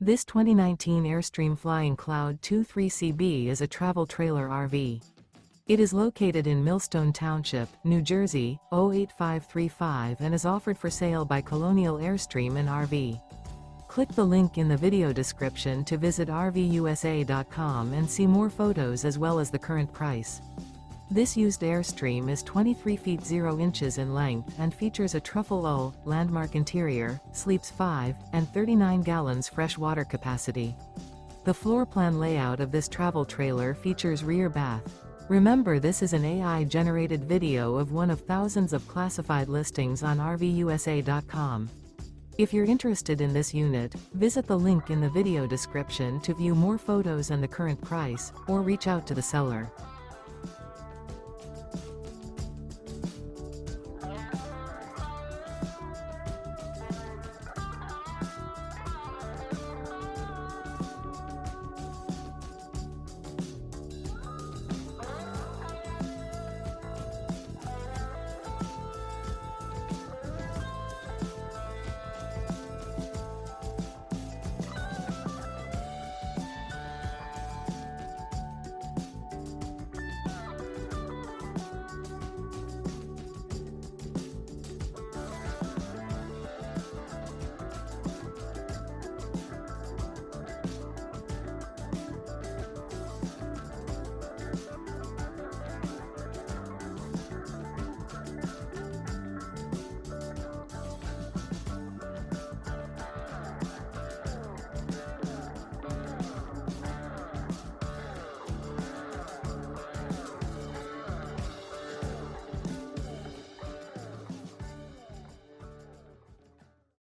This 2019 Airstream Flying Cloud 23CB is a travel trailer RV. It is located in Millstone Township, New Jersey, 08535 and is offered for sale by Colonial Airstream RV. Click the link in the video description to visit RVUSA.com and see more photos as well as the current price. This used Airstream is 23 feet 0 inches in length and features a Truffle UL, landmark interior, sleeps 5, and 39 gallons fresh water capacity. The floor plan layout of this travel trailer features rear bath. Remember, this is an AI-generated video of one of thousands of classified listings on RVUSA.com. If you're interested in this unit, visit the link in the video description to view more photos and the current price, or reach out to the seller.